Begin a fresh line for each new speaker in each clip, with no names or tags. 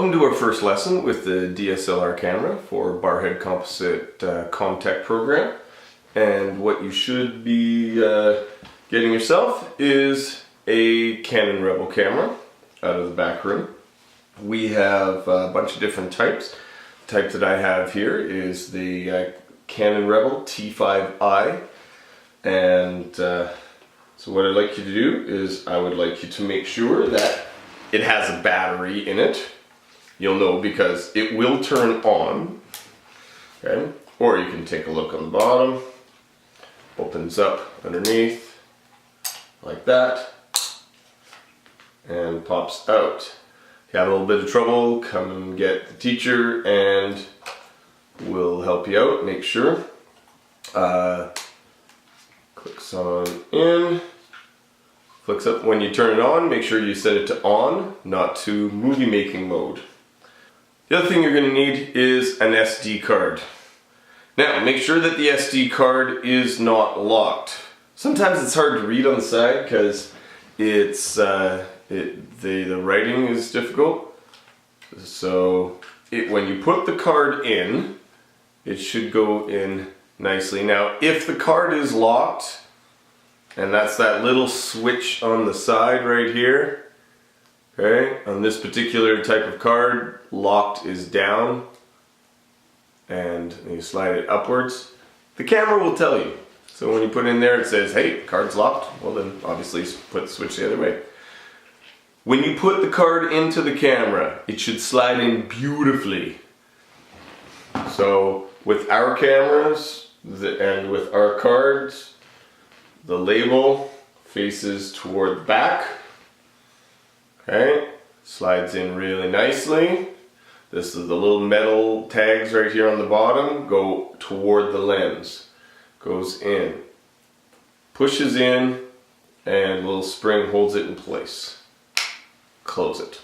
Welcome to our first lesson with the DSLR camera for Barrhead Composite ComTech program. And what you should be getting yourself is a Canon Rebel camera out of the back room. We have a bunch of different types. The type that I have here is the Canon Rebel T5i. And so what I'd like you to do is I would like you to make sure that it has a battery in it. You'll know because it will turn on, okay? Or you can take a look on the bottom. Opens up underneath like that and pops out. If you have a little bit of trouble, come and get the teacher and we'll help you out. Make sure. Clicks on in. Flicks up. When you turn it on, make sure you set it to on, not to movie making mode. The other thing you're going to need is an SD card. Now, make sure that the SD card is not locked. Sometimes it's hard to read on the side because it's the writing is difficult. So when you put the card in, it should go in nicely. Now, if the card is locked, and that's that little switch on the side right here, okay, on this particular type of card, locked is down, and you slide it upwards. The camera will tell you. So when you put it in there, it says, hey, card's locked. Well, then obviously put the switch the other way. When you put the card into the camera, it should slide in beautifully. So with our cameras and with our cards, the label faces toward the back. Okay, slides in really nicely. This is the little metal tags right here on the bottom go toward the lens. Goes in, pushes in, and a little spring holds it in place. Close it.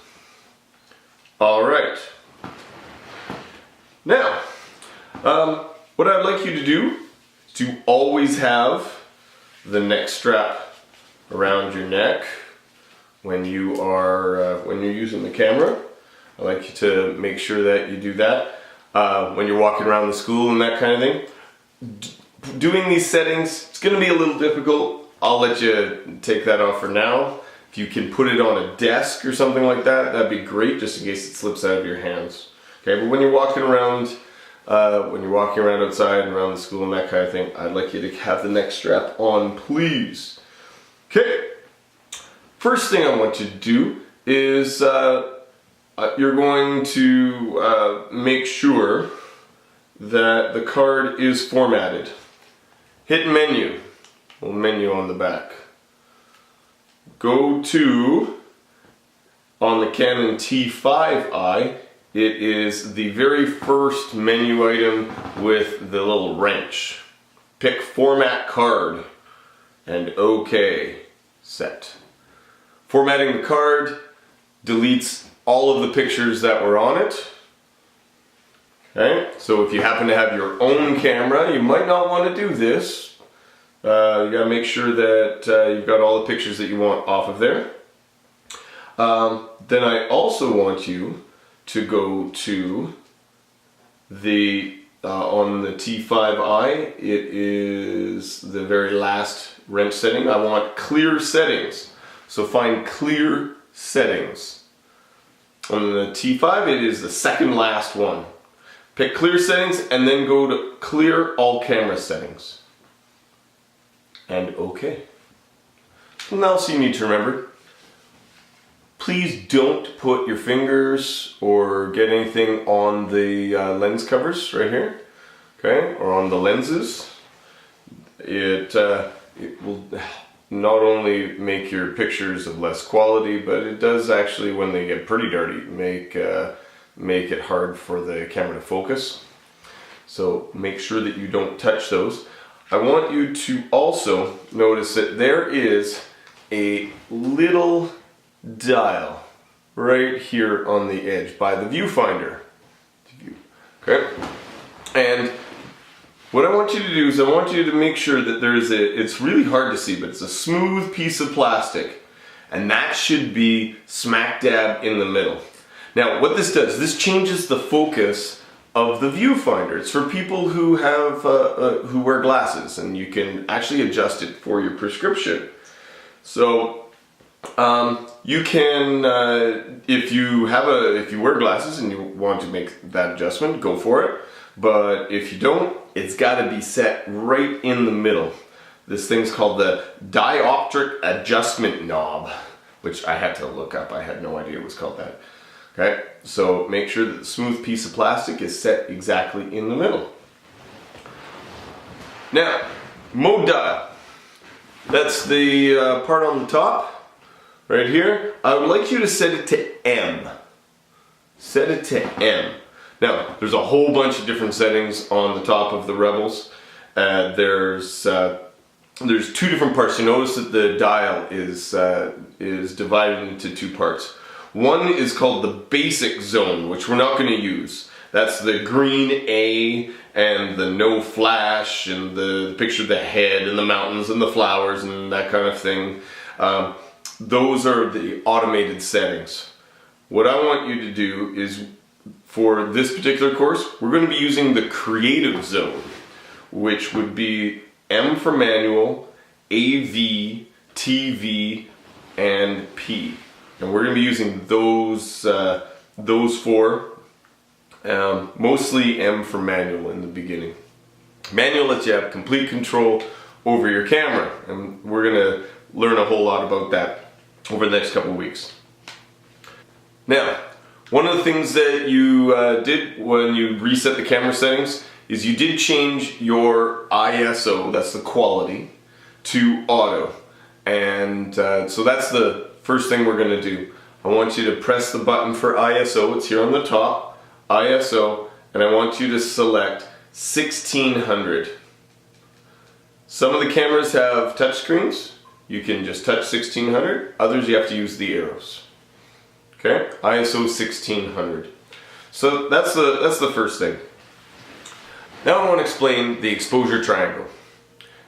All right. Now, what I'd like you to do is to always have the neck strap around your neck when you are when you're using the camera. I like you to make sure that you do that when you're walking around the school and that kind of thing. Doing these settings, it's going to be a little difficult. I'll let you take that off for now. If you can put it on a desk or something like that, that'd be great, just in case it slips out of your hands. Okay, but when you're walking around outside and around the school and that kind of thing, I'd like you to have the neck strap on, please. Okay. First thing I want you to do is you're going to make sure that the card is formatted. Hit menu, little menu on the back. Go to, on the Canon T5i, it is the very first menu item with the little wrench. Pick format card and OK, set. Formatting the card deletes all of the pictures that were on it. Okay, so if you happen to have your own camera, you might not want to do this. You gotta make sure that you've got all the pictures that you want off of there. Then I also want you to go to the, on the T5i, it is the very last wrench setting. I want clear settings. So find clear settings. On the T5, it is the second last one. Pick clear settings and then go to clear all camera settings. And OK. Something else you need to remember. Please don't put your fingers or get anything on the lens covers right here. Okay, or on the lenses. It will not only make your pictures of less quality, but it does actually, when they get pretty dirty, make it hard for the camera to focus. So make sure that you don't touch those. I want you to also notice that there is a little dial right here on the edge by the viewfinder. Okay? And what I want you to do is I want you to make sure that it's really hard to see, but it's a smooth piece of plastic. And that should be smack dab in the middle. Now, what this does, this changes the focus of the viewfinder. It's for people who have who wear glasses, and you can actually adjust it for your prescription. So you can, if you wear glasses and you want to make that adjustment, go for it. But if you don't, it's got to be set right in the middle. This thing's called the dioptric adjustment knob, which I had to look up. I had no idea it was called that. Okay, so make sure that the smooth piece of plastic is set exactly in the middle. Now, mode dial. That's the part on the top, right here. I would like you to set it to M. Set it to M. Now, there's a whole bunch of different settings on the top of the Rebels. There's 2 different parts. You notice that the dial is divided into 2 parts. One is called the basic zone, which we're not going to use. That's the green A and the no flash and the picture of the head and the mountains and the flowers and that kind of thing. Those are the automated settings. What I want you to do is, for this particular course, we're going to be using the creative zone, which would be M for manual, AV, TV, and P. And we're going to be using those 4, mostly M for manual in the beginning. Manual lets you have complete control over your camera, and we're going to learn a whole lot about that over the next couple of weeks. Now, one of the things that you did when you reset the camera settings is you did change your ISO, that's the quality, to auto. And so that's the first thing we're going to do. I want you to press the button for ISO, it's here on the top, ISO, and I want you to select 1600. Some of the cameras have touch screens. You can just touch 1600, others you have to use the arrows. Okay, ISO 1600. So that's the first thing. Now I want to explain the exposure triangle.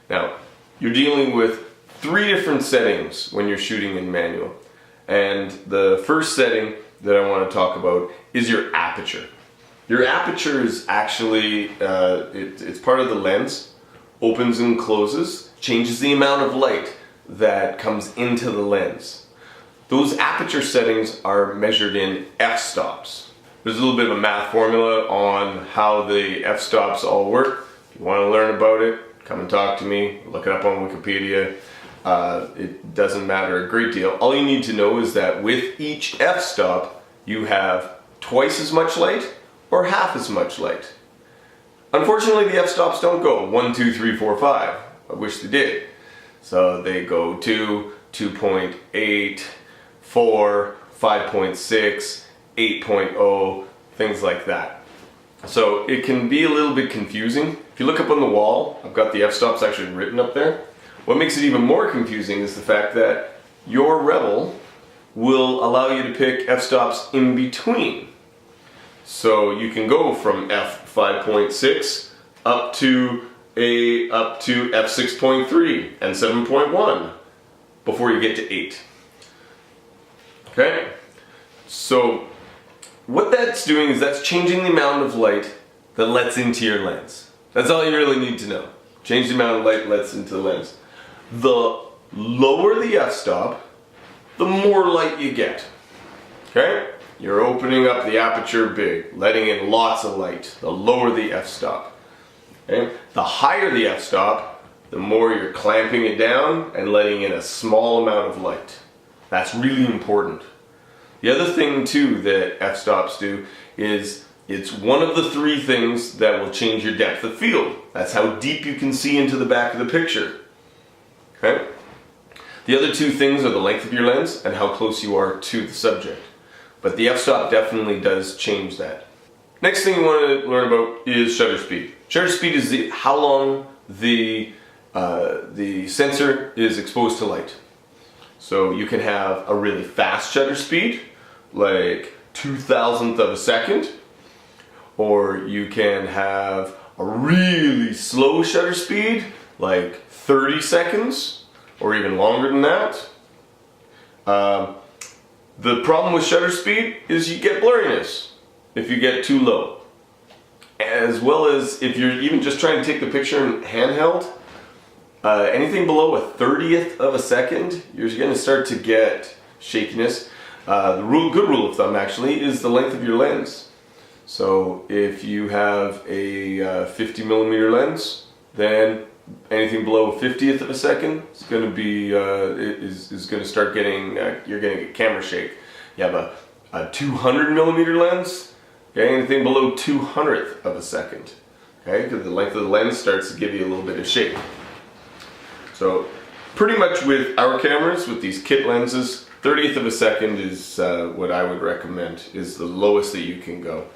Now, you're dealing with 3 different settings when you're shooting in manual. And the first setting that I want to talk about is your aperture. Your aperture is actually, it's part of the lens, opens and closes, changes the amount of light that comes into the lens. Those aperture settings are measured in f-stops. There's a little bit of a math formula on how the f-stops all work. If you want to learn about it, come and talk to me, look it up on Wikipedia. It doesn't matter a great deal. All you need to know is that with each f-stop, you have twice as much light or half as much light. Unfortunately, the f-stops don't go 1, 2, 3, 4, 5. I wish they did. So they go 2, 2.8, 4, 5.6, 8.0, things like that. So it can be a little bit confusing. If you look up on the wall, I've got the f-stops actually written up there. What makes it even more confusing is the fact that your Rebel will allow you to pick f-stops in between. So you can go from f5.6 up to f6.3 and 7.1 before you get to 8. Okay? So what that's doing is that's changing the amount of light that lets into your lens. That's all you really need to know. Change the amount of light that lets into the lens. The lower the f-stop, the more light you get. Okay? You're opening up the aperture big, letting in lots of light. The lower the f-stop. Okay? The higher the f-stop, the more you're clamping it down and letting in a small amount of light. That's really important. The other thing too that f-stops do is it's one of the 3 things that will change your depth of field. That's how deep you can see into the back of the picture. Okay? The other 2 things are the length of your lens and how close you are to the subject. But the f-stop definitely does change that. Next thing you want to learn about is shutter speed. Shutter speed is how long the sensor is exposed to light. So you can have a really fast shutter speed, like 2,000th of a second, or you can have a really slow shutter speed, like 30 seconds, or even longer than that. The problem with shutter speed is you get blurriness if you get too low. As well as if you're even just trying to take the picture in handheld, anything below a 30th of a second, you're going to start to get shakiness. The good rule of thumb actually is the length of your lens. So if you have a 50mm lens, then anything below a 50th of a second is going to be is going to start getting you're going to get camera shake. You have a 200mm lens, okay, anything below 200th of a second, okay, because the length of the lens starts to give you a little bit of shake. So pretty much with our cameras, with these kit lenses, 30th of a second is what I would recommend, is the lowest that you can go.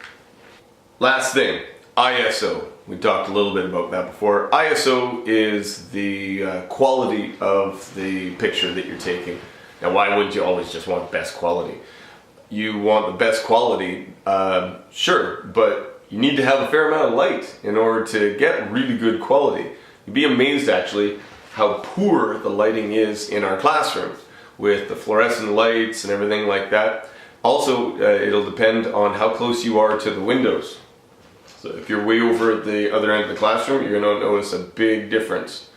Last thing, ISO. We talked a little bit about that before. ISO is the quality of the picture that you're taking. Now, why would you always just want best quality? You want the best quality, sure, but you need to have a fair amount of light in order to get really good quality. You'd be amazed actually how poor the lighting is in our classroom with the fluorescent lights and everything like that. Also, it'll depend on how close you are to the windows. So if you're way over at the other end of the classroom, you're going to notice a big difference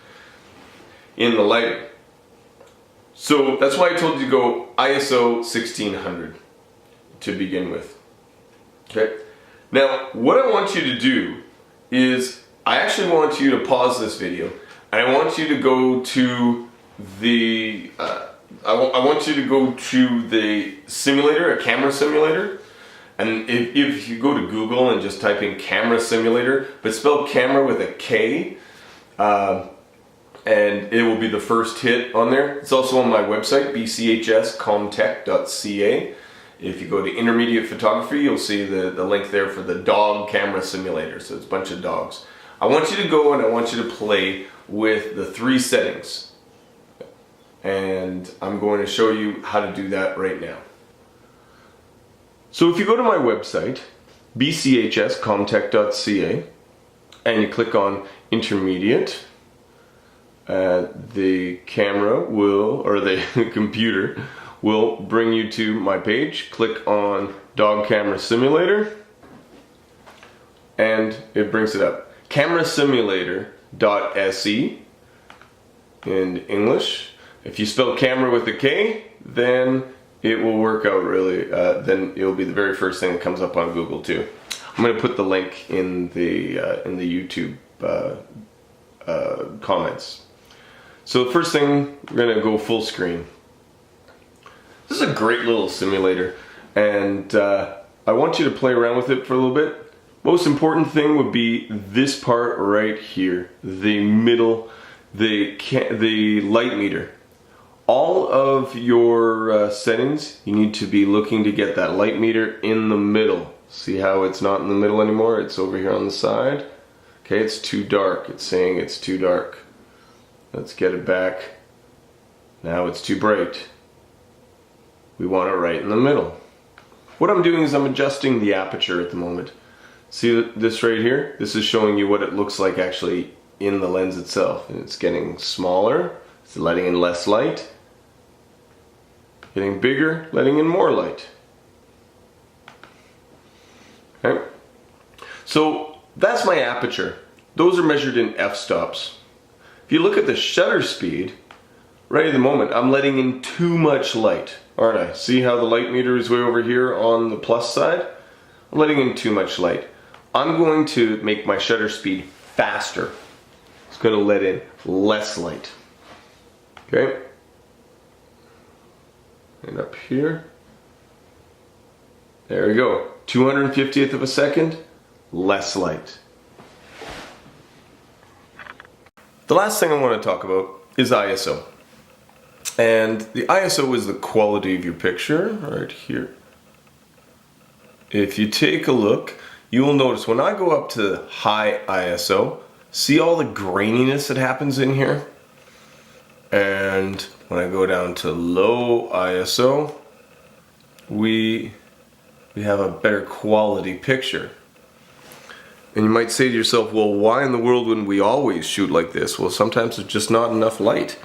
in the lighting. So that's why I told you to go ISO 1600 to begin with. Okay. Now, what I want you to do is, I actually want you to pause this video, and I want you to go to the I want you to go to the simulator, a camera simulator. And if you go to Google and just type in camera simulator, but spell camera with a K, and it will be the first hit on there. It's also on my website, bchscomtech.ca. If you go to intermediate photography, you'll see the link there for the dog camera simulator. So it's a bunch of dogs. I want you to go and I want you to play with the 3 settings. And I'm going to show you how to do that right now. So if you go to my website, bchscomtech.ca, and you click on intermediate, the camera will, or the computer will bring you to my page. Click on dog camera simulator, and it brings it up. Camerasimulator.se in English. If you spell camera with a K, then it will work out really, then it'll be the very first thing that comes up on Google too. I'm going to put the link in the YouTube comments. So the first thing, we're going to go full screen. This is a great little simulator, and I want you to play around with it for a little bit. Most important thing would be this part right here, the middle, the light meter. All of your settings, you need to be looking to get that light meter in the middle. See how it's not in the middle anymore? It's over here on the side. Okay, it's too dark. It's saying it's too dark. Let's get it back. Now it's too bright. We want it right in the middle. What I'm doing is I'm adjusting the aperture at the moment. See this right here? This is showing you what it looks like actually in the lens itself. And it's getting smaller. It's letting in less light. Getting bigger, letting in more light. Okay. So that's my aperture. Those are measured in f-stops. If you look at the shutter speed, right at the moment, I'm letting in too much light, aren't I? See how the light meter is way over here on the plus side? I'm letting in too much light. I'm going to make my shutter speed faster. It's going to let in less light. Okay? And up here, there we go, 250th of a second, less light. The last thing I want to talk about is ISO. And the ISO is the quality of your picture, right here. If you take a look, you will notice when I go up to high ISO, see all the graininess that happens in here? And when I go down to low ISO, we have a better quality picture. And you might say to yourself, well, why in the world wouldn't we always shoot like this? Well, sometimes there's just not enough light.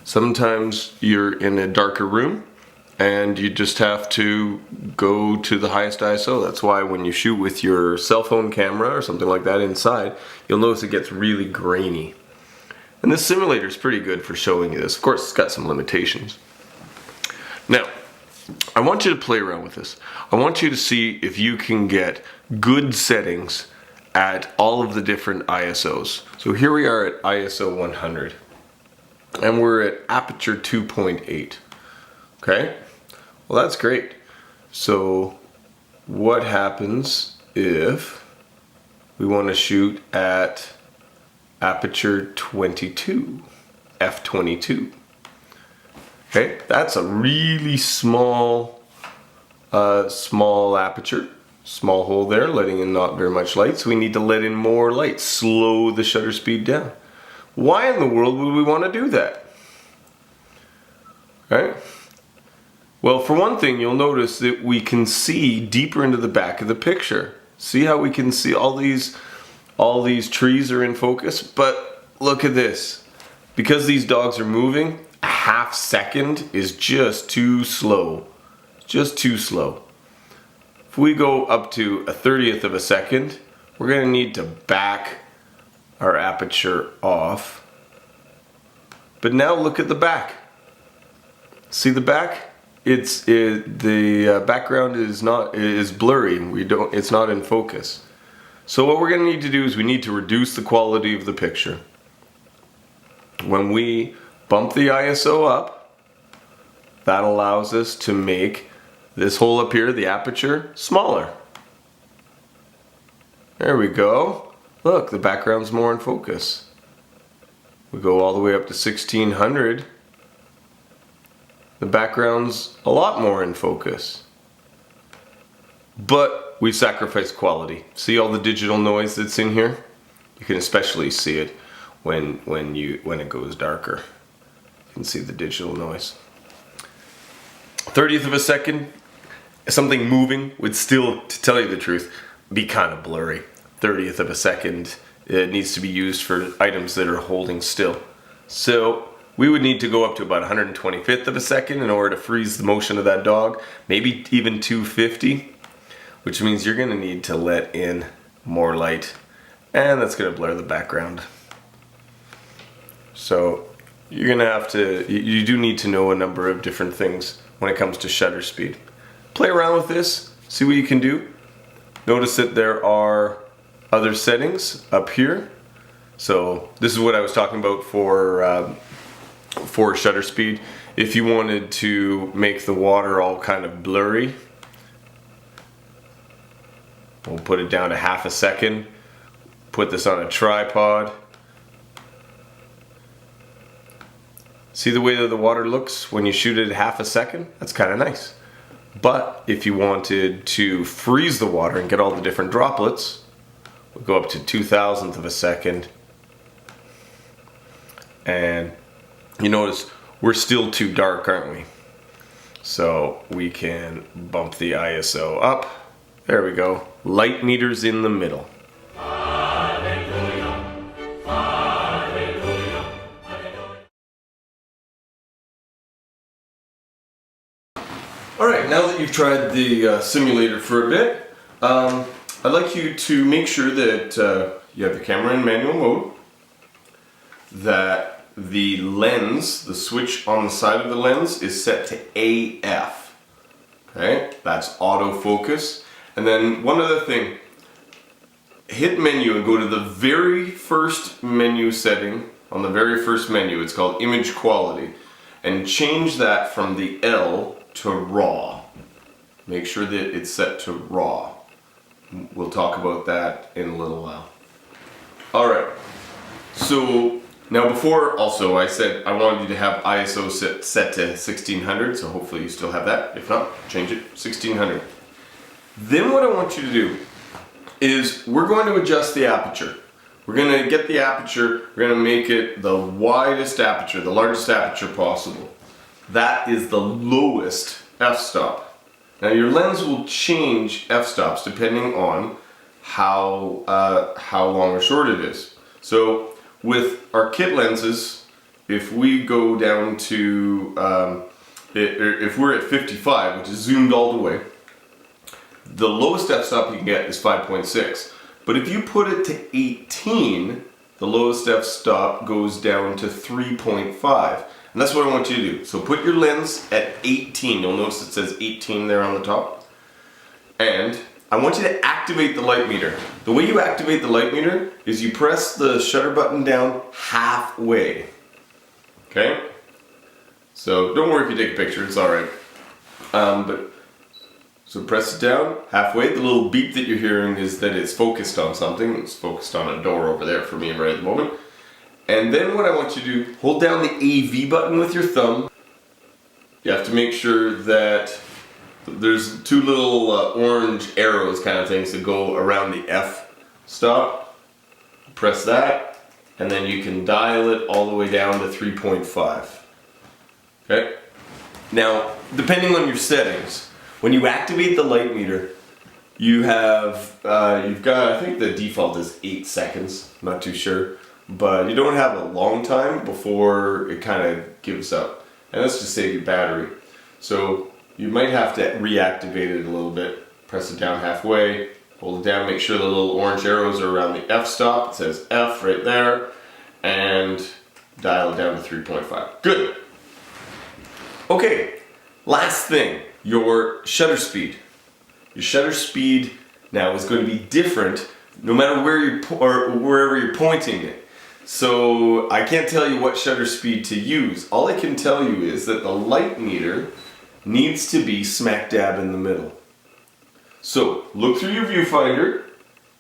Sometimes you're in a darker room and you just have to go to the highest ISO. That's why when you shoot with your cell phone camera or something like that inside, you'll notice it gets really grainy. And this simulator is pretty good for showing you this. Of course, it's got some limitations. Now, I want you to play around with this. I want you to see if you can get good settings at all of the different ISOs. So here we are at ISO 100, and we're at aperture 2.8. Okay, well that's great. So what happens if we want to shoot at aperture 22, f22? Okay, that's a really small aperture, small hole there, letting in not very much light, so we need to let in more light, slow the shutter speed down. Why in the world would we want to do that? Okay. Well, for one thing, you'll notice that we can see deeper into the back of the picture. See how we can see all these trees are in focus? But look at this. Because these dogs are moving, a half second is just too slow. Just too slow. If we go up to a 30th of a second, we're going to need to back our aperture off. But now look at the back. See the back? The background is blurry. It's not in focus. So what we're going to need to do is we need to reduce the quality of the picture. When we bump the ISO up, that allows us to make this hole up here, the aperture, smaller. There we go. Look, the background's more in focus. We go all the way up to 1600. The background's a lot more in focus. But we sacrificed quality. See all the digital noise that's in here? You can especially see it when it goes darker. You can see the digital noise. 30th of a second, something moving would still, to tell you the truth, be kind of blurry. 30th of a second, it needs to be used for items that are holding still. So we would need to go up to about 125th of a second in order to freeze the motion of that dog, maybe even 250, which means you're going to need to let in more light, and that's going to blur the background. So you're going to have to, you do need to know a number of different things when it comes to shutter speed. Play around with this, see what you can do. Notice that there are other settings up here. So this is what I was talking about for shutter speed. If you wanted to make the water all kind of blurry, we'll put it down to half a second. Put this on a tripod. See the way that the water looks when you shoot it at half a second? That's kind of nice. But if you wanted to freeze the water and get all the different droplets, we'll go up to 2,000th of a second. And you notice we're still too dark, aren't we? So we can bump the ISO up. There we go. Light meters in the middle. Alright, now that you've tried the simulator for a bit, I'd like you to make sure that you have the camera in manual mode, that the lens, the switch on the side of the lens is set to AF. Okay, that's autofocus. And then one other thing, hit menu and go to the very first menu setting. On the very first menu, it's called image quality, and change that from the L to raw. Make sure that it's set to raw. We'll talk about that in a little while. Alright, so now before also I said I wanted you to have ISO set to 1600, so hopefully you still have that. If not, change it 1600. Then what I want you to do is we're going to adjust the aperture. We're going to get the aperture, we're going to make it the widest aperture, the largest aperture possible. That is the lowest f-stop. Now your lens will change f-stops depending on how long or short it is. So with our kit lenses, if we go down to if we're at 55, which is zoomed all the way, the lowest f-stop you can get is 5.6. But if you put it to 18, the lowest f-stop goes down to 3.5. And that's what I want you to do. So put your lens at 18. You'll notice it says 18 there on the top. And I want you to activate the light meter. The way you activate the light meter is you press the shutter button down halfway. Okay? So don't worry if you take a picture, it's alright. So press it down halfway. The little beep that you're hearing is that it's focused on something. It's focused on a door over there for me right at the moment. And then what I want you to do, hold down the AV button with your thumb. You have to make sure that there's two little orange arrows kind of things that go around the F stop. Press that, and then you can dial it all the way down to 3.5. Okay? Now, depending on your settings, when you activate the light meter, you have, you've got, I think the default is 8 seconds, I'm not too sure, but you don't have a long time before it kind of gives up. And that's to save your battery. So you might have to reactivate it a little bit. Press it down halfway, hold it down, make sure the little orange arrows are around the F stop. It says F right there, and dial it down to 3.5. Good. Okay, last thing, your shutter speed. Your shutter speed now is going to be different no matter where wherever you're pointing it. So I can't tell you what shutter speed to use. All I can tell you is that the light meter needs to be smack dab in the middle. So look through your viewfinder,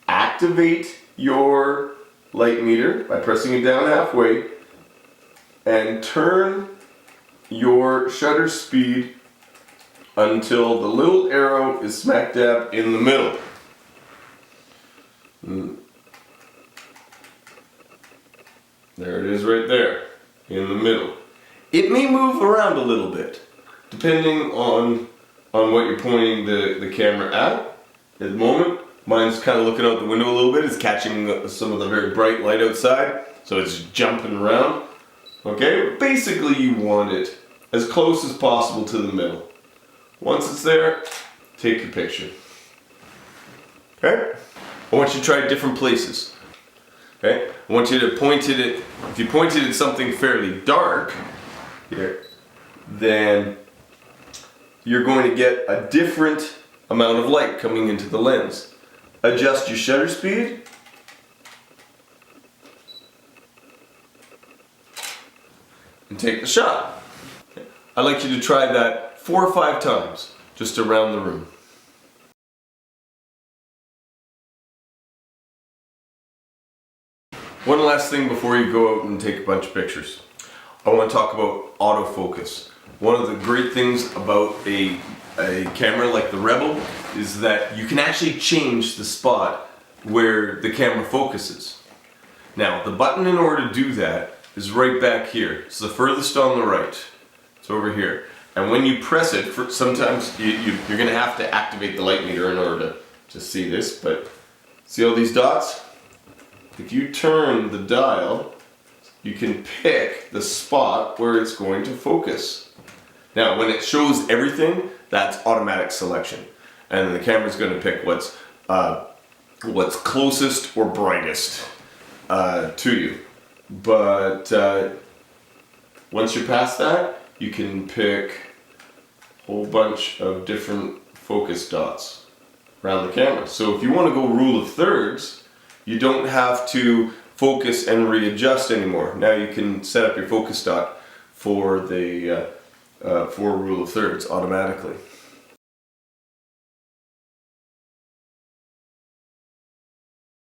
activate your light meter by pressing it down halfway, and turn your shutter speed until the little arrow is smack dab in the middle. There it is right there, in the middle. It may move around a little bit, depending on what you're pointing the camera at the moment. Mine's kind of looking out the window a little bit. It's catching some of the very bright light outside, so it's jumping around. Okay, basically you want it as close as possible to the middle. Once it's there, take your picture. Okay? I want you to try different places. Okay? I want you to point it at, if you pointed at something fairly dark, here, then you're going to get a different amount of light coming into the lens. Adjust your shutter speed. And take the shot. Okay. I'd like you to try that 4 or 5 times, just around the room. One last thing before you go out and take a bunch of pictures. I want to talk about autofocus. One of the great things about a camera like the Rebel is that you can actually change the spot where the camera focuses. Now, the button in order to do that is right back here. It's the furthest on the right. It's over here. And when you press it, sometimes you're going to have to activate the light meter in order to see this, but see all these dots? If you turn the dial, you can pick the spot where it's going to focus. Now, when it shows everything, that's automatic selection. And the camera's going to pick what's closest or brightest to you. But once you're past that, you can pick a whole bunch of different focus dots around the camera. So if you want to go rule of thirds, you don't have to focus and readjust anymore. Now you can set up your focus dot for the for rule of thirds automatically.